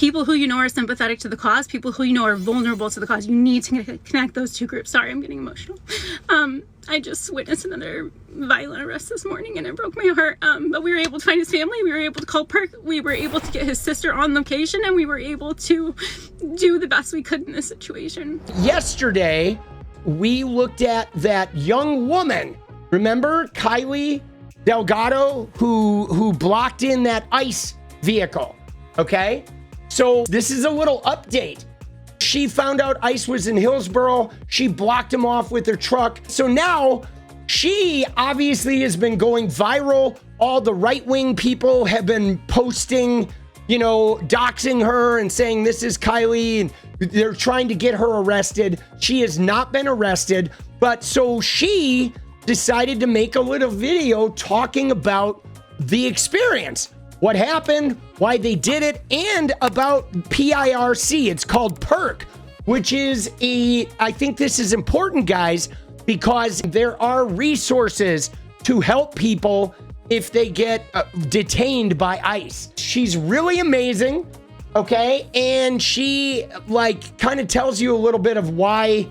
people who you know are sympathetic to the cause, people who you know are vulnerable to the cause. You need to connect those two groups. Sorry, I'm getting emotional. I just witnessed another violent arrest this morning and it broke my heart. But we were able to find his family. We were able to call PIRC. We were able to get his sister on location, and we were able to do the best we could in this situation. Yesterday, we looked at that young woman. Remember Kylie Delgado who blocked in that ICE vehicle, okay? So this is a little update. She found out ICE was in Hillsborough. She blocked him off with her truck. So now she obviously has been going viral. All the right-wing people have been posting, you know, doxing her and saying this is Kylie, and they're trying to get her arrested. She has not been arrested, but so she decided to make a little video talking about the experience, what happened, why they did it, and about PIRC. It's called PIRC, which is I think this is important, guys, because there are resources to help people if they get detained by ICE. She's really amazing, okay? And she like kind of tells you a little bit of why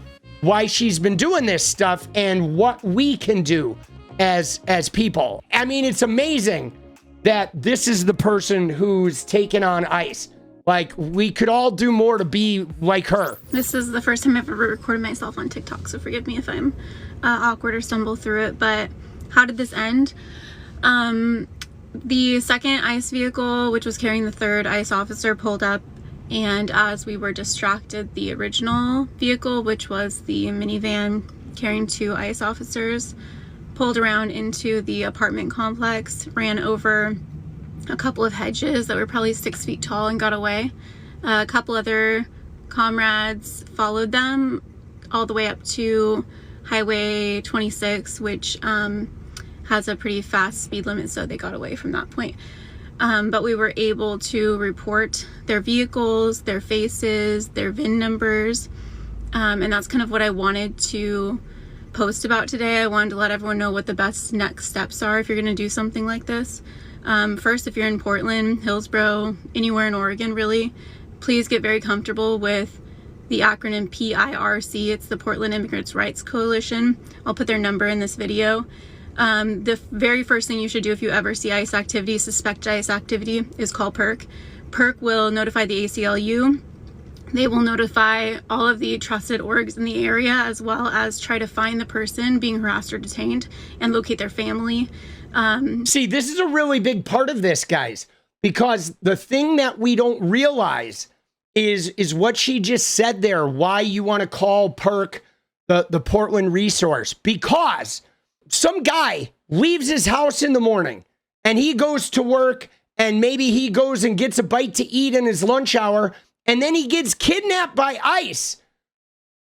she's been doing this stuff and what we can do as people. I mean, it's amazing that this is the person who's taken on ICE. Like, we could all do more to be like her. This is the first time I've ever recorded myself on TikTok, so forgive me if I'm awkward or stumble through it. But how did this end? The second ICE vehicle, which was carrying the third ICE officer, pulled up, and as we were distracted, the original vehicle, which was the minivan carrying two ICE officers, pulled around into the apartment complex, ran over a couple of hedges that were probably 6 feet tall and got away. A couple other comrades followed them all the way up to Highway 26, which has a pretty fast speed limit, so they got away from that point. But we were able to report their vehicles, their faces, their VIN numbers, and that's kind of what I wanted to post about today. I wanted to let everyone know what the best next steps are if you're going to do something like this. First, if you're in Portland, Hillsborough, anywhere in Oregon really, please get very comfortable with the acronym PIRC. It's the Portland Immigrants' Rights Coalition. I'll put their number in this video. The very first thing you should do if you ever see ICE activity, suspect ICE activity, is call PIRC. PIRC will notify the ACLU. They will notify all of the trusted orgs in the area, as well as try to find the person being harassed or detained and locate their family. See, this is a really big part of this, guys, because the thing that we don't realize is what she just said there, why you want to call PIRC the Portland resource. Because some guy leaves his house in the morning and he goes to work, and maybe he goes and gets a bite to eat in his lunch hour, and then he gets kidnapped by ICE.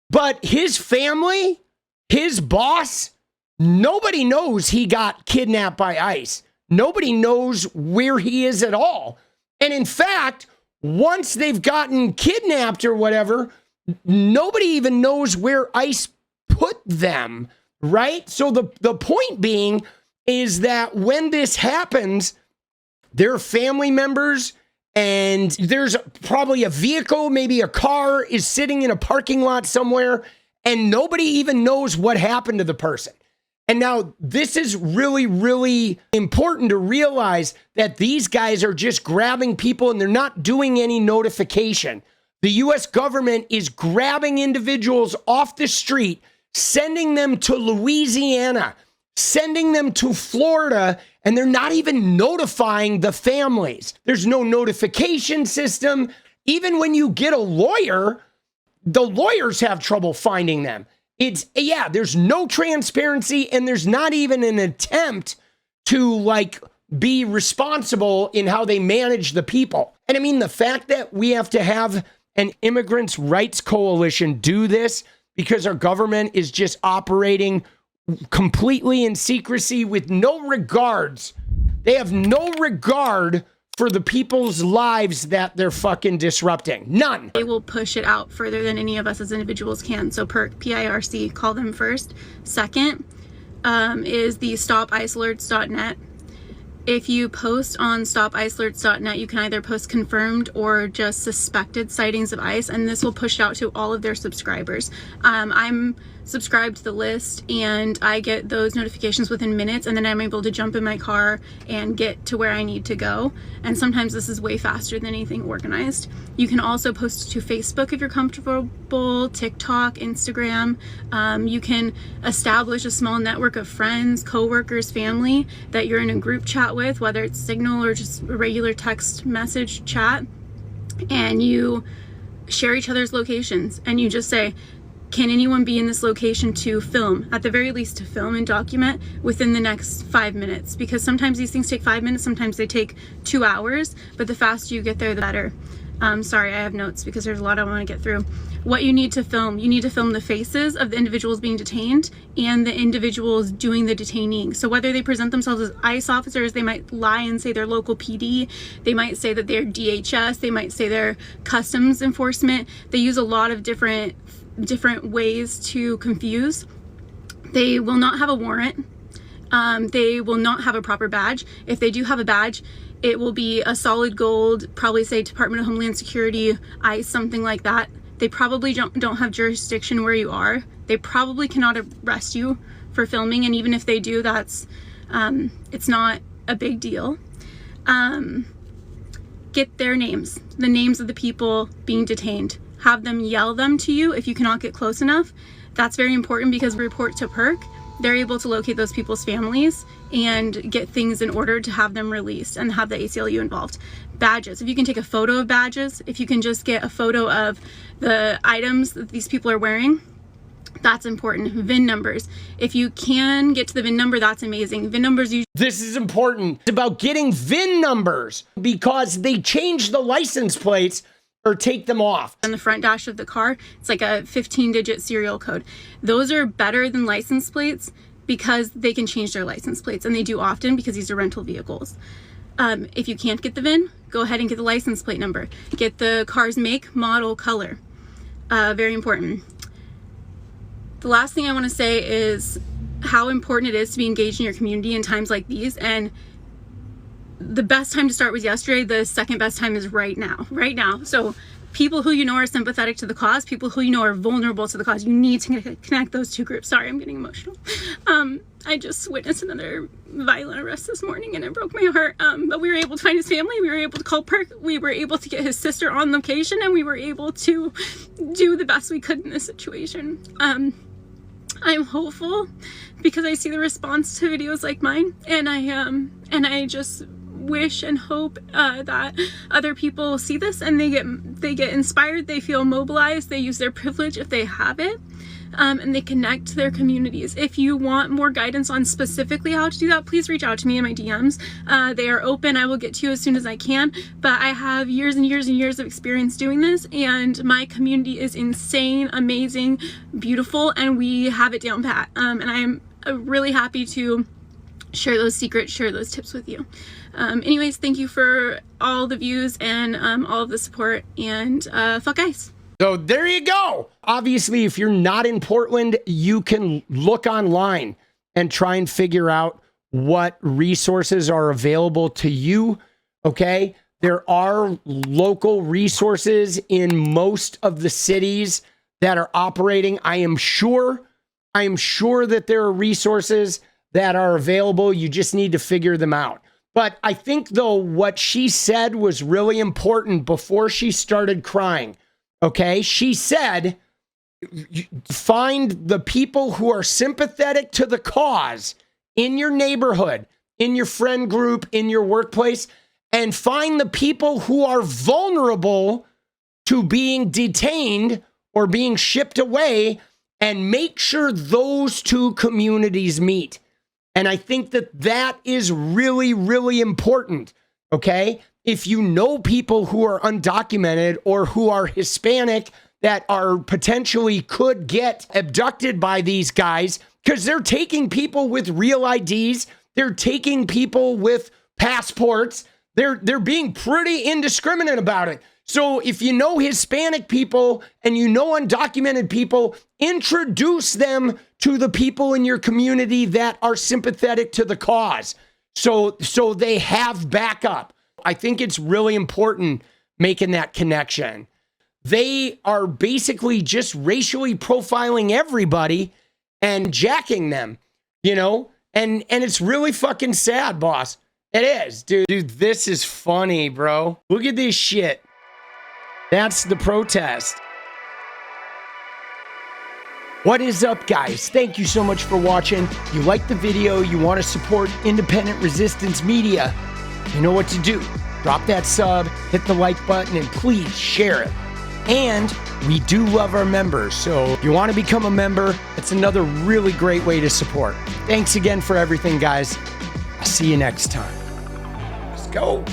But his family, his boss, nobody knows he got kidnapped by ICE. Nobody knows where he is at all. And in fact, once they've gotten kidnapped or whatever, nobody even knows where ICE put them, right? So the point being is that when this happens, their family members, and there's probably a vehicle, maybe a car is sitting in a parking lot somewhere, and nobody even knows what happened to the person. And now this is really, really important to realize that these guys are just grabbing people and they're not doing any notification. The US government is grabbing individuals off the street, sending them to Louisiana, sending them to Florida, and they're not even notifying the families. There's no notification system. Even when you get a lawyer, the lawyers have trouble finding them. There's no transparency, and there's not even an attempt to like be responsible in how they manage the people. And I mean, the fact that we have to have an immigrants' rights coalition do this because our government is just operating completely in secrecy with no regards. They have no regard for the people's lives that they're fucking disrupting. None. They will push it out further than any of us as individuals can. So PIRC, P-I-R-C, call them first. Second is the stopicealerts.net. If you post on 𝗝𝗵𝗟𝗏𝒡, you can either post confirmed or just suspected sightings of ICE, and this will push out to all of their subscribers. I'm subscribed to the list and I get those notifications within minutes, and then I'm able to jump in my car and get to where I need to go. And sometimes this is way faster than anything organized. You can also post to Facebook if you're comfortable, TikTok, Instagram. You can establish a small network of friends, coworkers, family that you're in a group chat with, whether it's Signal or just a regular text message chat, and you share each other's locations, and you just say, can anyone be in this location to film, at the very least to film and document within the next 5 minutes? Because sometimes these things take 5 minutes, sometimes they take 2 hours, but the faster you get there, the better. Sorry, I have notes because there's a lot I want to get through. What you need to film the faces of the individuals being detained and the individuals doing the detaining. So whether they present themselves as ICE officers, they might lie and say they're local PD, they might say that they're DHS, they might say they're customs enforcement. They use a lot of different ways to confuse. They will not have a warrant. They will not have a proper badge. If they do have a badge, it will be a solid gold, probably say Department of Homeland Security, ICE, something like that. They probably don't have jurisdiction where you are. They probably cannot arrest you for filming, and even if they do, that's it's not a big deal. Get their names, the names of the people being detained. Have them yell them to you if you cannot get close enough. That's very important because we report to PIRC. They're able to locate those people's families and get things in order to have them released and have the ACLU involved. Badges, if you can take a photo of badges, if you can just get a photo of the items that these people are wearing, that's important. VIN numbers. If you can get to the VIN number, that's amazing. VIN numbers usually... This is important. It's about getting VIN numbers because they change the license plates or take them off. On the front dash of the car, it's like a 15-digit serial code. Those are better than license plates because they can change their license plates, and they do often because these are rental vehicles. If you can't get the VIN, go ahead and get the license plate number. Get the car's make, model, color. Very important. The last thing I want to say is how important it is to be engaged in your community in times like these, and the best time to start was yesterday. The second best time is right now. So people who you know are sympathetic to the cause, people who you know are vulnerable to the cause, you need to connect those two groups. Sorry, I'm getting emotional. I just witnessed another violent arrest this morning and it broke my heart. But we were able to find his family. We were able to call PIRC. We were able to get his sister on location, and we were able to do the best we could in this situation. I'm hopeful because I see the response to videos like mine, and I just wish and hope that other people see this and they get inspired, they feel mobilized, they use their privilege if they have it, and they connect to their communities. If you want more guidance on specifically how to do that, please reach out to me in my DMs. They are open. I will get to you as soon as I can, but I have years and years and years of experience doing this, and my community is insane, amazing, beautiful, and we have it down pat. And I'm really happy to share those secrets, share those tips with you. Anyways, thank you for all the views and all of the support, and fuck ICE. So there you go. Obviously, if you're not in Portland, you can look online and try and figure out what resources are available to you. Okay. There are local resources in most of the cities that are operating. I am sure that there are resources that are available. You just need to figure them out. But I think, though, what she said was really important before she started crying. Okay, she said, find the people who are sympathetic to the cause in your neighborhood, in your friend group, in your workplace, and find the people who are vulnerable to being detained or being shipped away, and make sure those two communities meet. And I think that is really, really important. Okay. If you know people who are undocumented or who are Hispanic that are potentially could get abducted by these guys, because they're taking people with real IDs, they're taking people with passports, they're being pretty indiscriminate about it. So if you know Hispanic people and you know undocumented people, introduce them to the people in your community that are sympathetic to the cause. So they have backup. I think it's really important making that connection. They are basically just racially profiling everybody and jacking them, you know? And it's really fucking sad, boss. It is, dude. Dude, this is funny, bro. Look at this shit. That's the protest. What is up, guys? Thank you so much for watching. You like the video, you want to support independent resistance media, you know what to do. Drop that sub, hit the like button, and please share it. And we do love our members, so if you want to become a member, it's another really great way to support. Thanks again for everything, guys. I'll see you next time. Let's go.